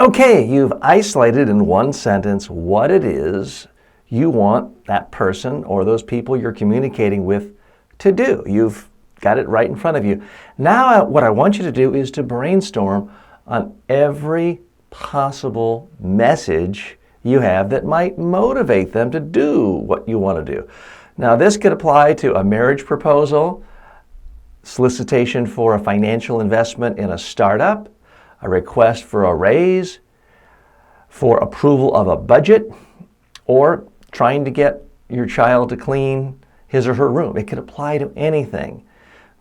Okay, you've isolated in one sentence what it is you want that person or those people you're communicating with to do. You've got it right in front of you. Now what I want you to do is to brainstorm on every possible message you have that might motivate them to do what you want to do. Now this could apply to a marriage proposal, solicitation for a financial investment in a startup, a request for a raise, for approval of a budget, or trying to get your child to clean his or her room. It could apply to anything.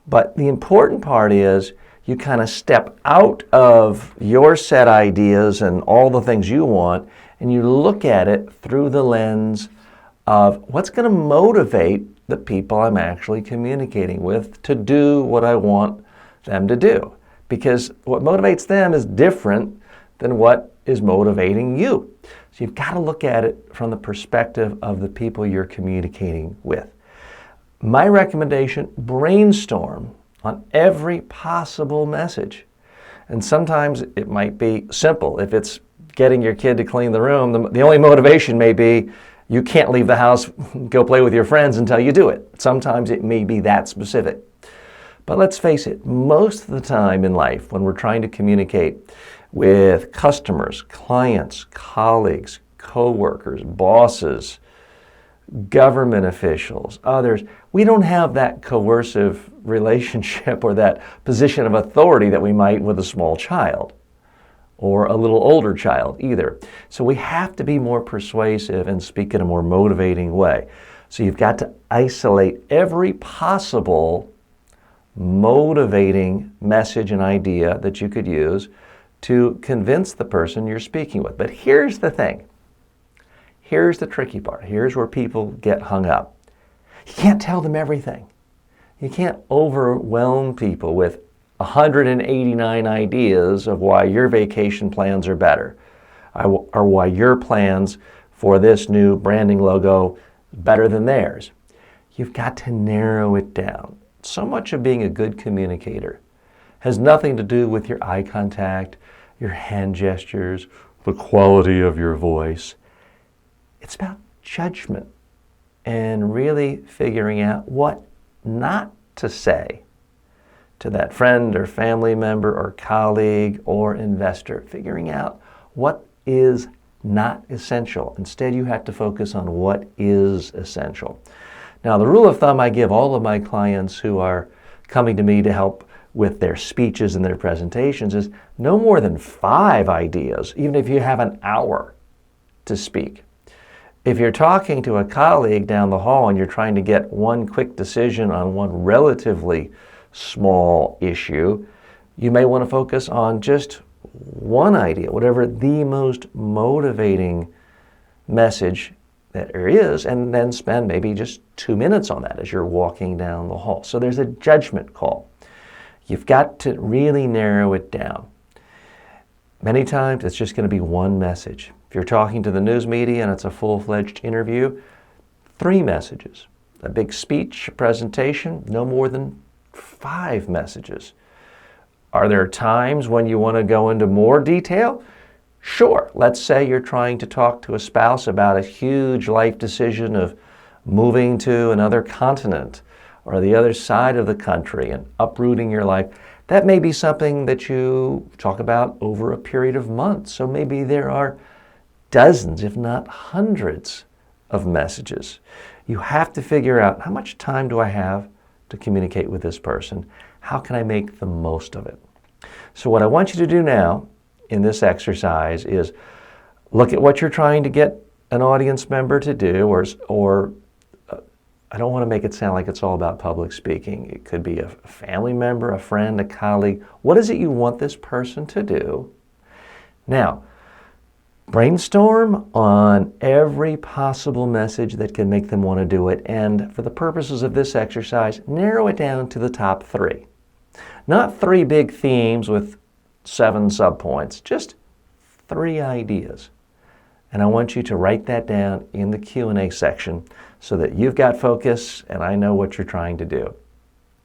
But the important part is you kind of step out of your set ideas and all the things you want, and you look at it through the lens of what's going to motivate the people I'm actually communicating with to do what I want them to do. Because what motivates them is different than what is motivating you. So you've got to look at it from the perspective of the people you're communicating with. My recommendation, brainstorm on every possible message. And sometimes it might be simple. If it's getting your kid to clean the room, the only motivation may be you can't leave the house, go play with your friends until you do it. Sometimes it may be that specific. But let's face it, most of the time in life when we're trying to communicate with customers, clients, colleagues, co-workers, bosses, government officials, others, we don't have that coercive relationship or that position of authority that we might with a small child or a little older child either. So we have to be more persuasive and speak in a more motivating way. So you've got to isolate every possible motivating message and idea that you could use to convince the person you're speaking with. But here's the thing. Here's the tricky part. Here's where people get hung up. You can't tell them everything. You can't overwhelm people with 189 ideas of why your vacation plans are better, or why your plans for this new branding logo is better than theirs. You've got to narrow it down. So much of being a good communicator has nothing to do with your eye contact, your hand gestures, the quality of your voice. It's about judgment and really figuring out what not to say to that friend or family member or colleague or investor. Figuring out what is not essential. Instead, you have to focus on what is essential. Now, the rule of thumb I give all of my clients who are coming to me to help with their speeches and their presentations is no more than 5 ideas, even if you have an hour to speak. If you're talking to a colleague down the hall and you're trying to get one quick decision on one relatively small issue, you may want to focus on just one idea, whatever the most motivating message that there is, and then spend maybe just 2 minutes on that as you're walking down the hall. So there's a judgment call. You've got to really narrow it down. Many times it's just going to be one message. If you're talking to the news media and it's a full-fledged interview, 3 messages. A big speech, a presentation, no more than 5 messages. Are there times when you want to go into more detail? Sure. Let's say you're trying to talk to a spouse about a huge life decision of moving to another continent or the other side of the country and uprooting your life. That may be something that you talk about over a period of months. So maybe there are dozens, if not hundreds, of messages. You have to figure out, how much time do I have to communicate with this person? How can I make the most of it? So what I want you to do now in this exercise is look at what you're trying to get an audience member to do, or I don't want to make it sound like it's all about public speaking. It could be a family member, a friend, a colleague. What is it you want this person to do? Now, brainstorm on every possible message that can make them want to do it, and for the purposes of this exercise, narrow it down to the top 3. Not 3 big themes with 7 subpoints, just 3 ideas. And I want you to write that down in the Q&A section so that you've got focus and I know what you're trying to do.